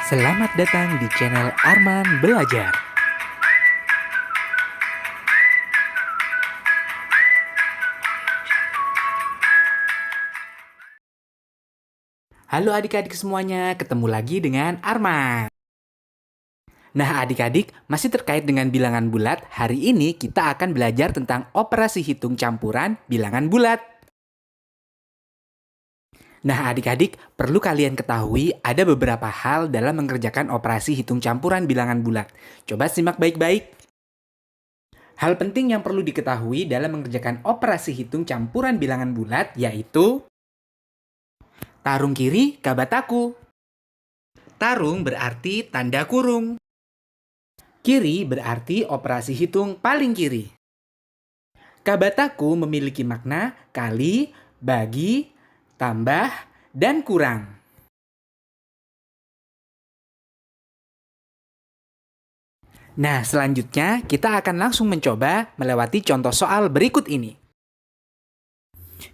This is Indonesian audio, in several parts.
Selamat datang di channel Arman Belajar. Halo adik-adik semuanya, ketemu lagi dengan Arman. Nah adik-adik, masih terkait dengan bilangan bulat, hari ini kita akan belajar tentang operasi hitung campuran bilangan bulat. Nah adik-adik, perlu kalian ketahui ada beberapa hal dalam mengerjakan operasi hitung campuran bilangan bulat. Coba simak baik-baik. Hal penting yang perlu diketahui dalam mengerjakan operasi hitung campuran bilangan bulat yaitu tarung kiri kabataku. Tarung berarti tanda kurung. Kiri berarti operasi hitung paling kiri. Kabataku memiliki makna kali, bagi, tambah, dan kurang. Nah, selanjutnya kita akan langsung mencoba melewati contoh soal berikut ini.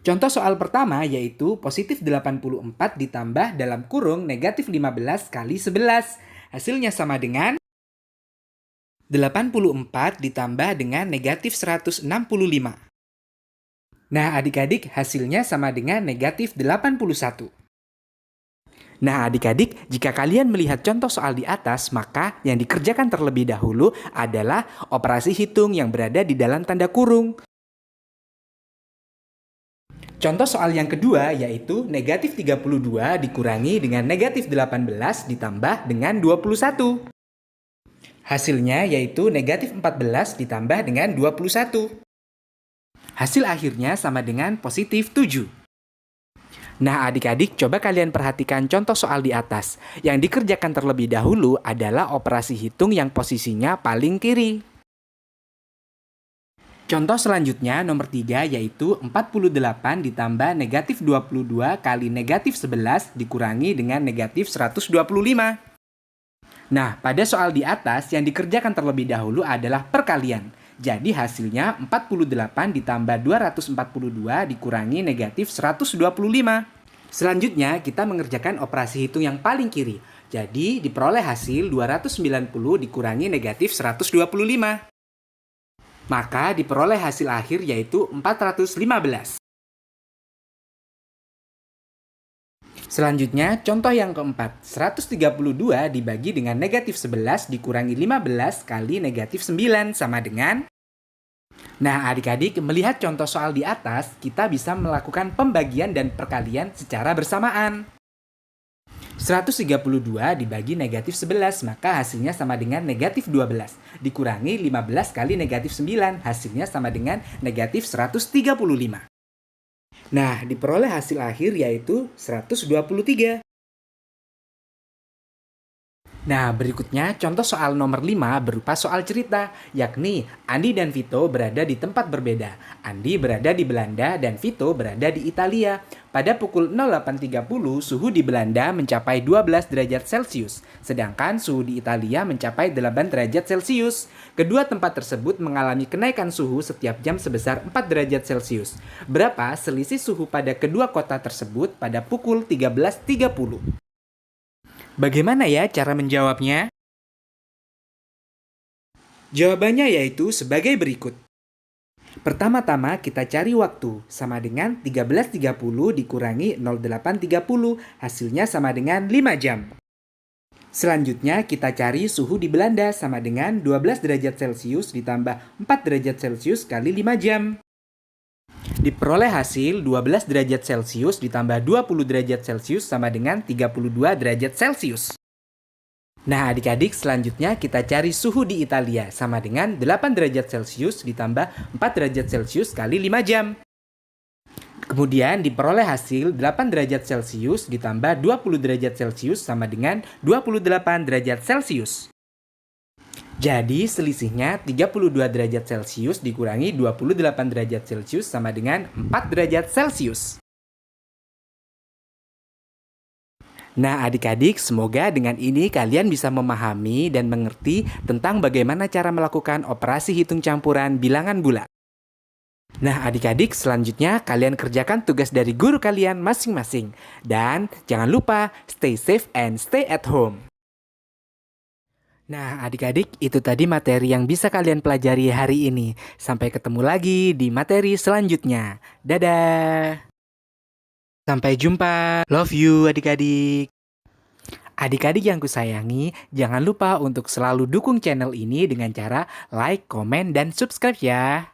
Contoh soal pertama yaitu positif 84 ditambah dalam kurung negatif 15 kali 11. Hasilnya sama dengan 84 ditambah dengan negatif 165. Nah adik-adik hasilnya sama dengan negatif 81. Nah adik-adik, jika kalian melihat contoh soal di atas, maka yang dikerjakan terlebih dahulu adalah operasi hitung yang berada di dalam tanda kurung. Contoh soal yang kedua yaitu negatif 32 dikurangi dengan negatif 18 ditambah dengan 21. Hasilnya yaitu negatif 14 ditambah dengan 21. Hasil akhirnya sama dengan positif 7. Nah adik-adik, coba kalian perhatikan contoh soal di atas. Yang dikerjakan terlebih dahulu adalah operasi hitung yang posisinya paling kiri. Contoh selanjutnya nomor 3 yaitu 48 ditambah negatif 22 kali negatif 11 dikurangi dengan negatif 125. Nah, pada soal di atas yang dikerjakan terlebih dahulu adalah perkalian. Jadi hasilnya 48 ditambah 242 dikurangi negatif 125. Selanjutnya kita mengerjakan operasi hitung yang paling kiri. Jadi diperoleh hasil 290 dikurangi negatif 125. Maka diperoleh hasil akhir yaitu 415. Selanjutnya, contoh yang keempat, 132 dibagi dengan negatif 11 dikurangi 15 kali negatif 9 sama dengan... Nah adik-adik, melihat contoh soal di atas, kita bisa melakukan pembagian dan perkalian secara bersamaan. 132 dibagi negatif 11, maka hasilnya sama dengan negatif 12. Dikurangi 15 kali negatif 9, hasilnya sama dengan negatif 135. Nah, diperoleh hasil akhir yaitu 123. Nah, berikutnya contoh soal nomor 5 berupa soal cerita, yakni Andi dan Vito berada di tempat berbeda. Andi berada di Belanda dan Vito berada di Italia. Pada pukul 08.30, suhu di Belanda mencapai 12 derajat Celcius, sedangkan suhu di Italia mencapai 8 derajat Celcius. Kedua tempat tersebut mengalami kenaikan suhu setiap jam sebesar 4 derajat Celcius. Berapa selisih suhu pada kedua kota tersebut pada pukul 13.30? Bagaimana ya cara menjawabnya? Jawabannya yaitu sebagai berikut. Pertama-tama kita cari waktu, sama dengan 13.30 dikurangi 08.30, hasilnya sama dengan 5 jam. Selanjutnya kita cari suhu di Belanda sama dengan 12 derajat Celcius ditambah 4 derajat Celcius kali 5 jam. Diperoleh hasil 12 derajat Celcius ditambah 20 derajat Celcius sama dengan 32 derajat Celcius. Nah adik-adik, selanjutnya kita cari suhu di Italia sama dengan 8 derajat Celcius ditambah 4 derajat Celcius kali 5 jam. Kemudian diperoleh hasil 8 derajat Celcius ditambah 20 derajat Celcius sama dengan 28 derajat Celcius. Jadi selisihnya 32 derajat Celcius dikurangi 28 derajat Celcius sama dengan 4 derajat Celcius. Nah adik-adik, semoga dengan ini kalian bisa memahami dan mengerti tentang bagaimana cara melakukan operasi hitung campuran bilangan bulat. Nah adik-adik, selanjutnya kalian kerjakan tugas dari guru kalian masing-masing. Dan jangan lupa stay safe and stay at home. Nah, adik-adik, itu tadi materi yang bisa kalian pelajari hari ini. Sampai ketemu lagi di materi selanjutnya. Dadah. Sampai jumpa. Love you, adik-adik. Adik-adik yang kusayangi, jangan lupa untuk selalu dukung channel ini dengan cara like, komen, dan subscribe ya.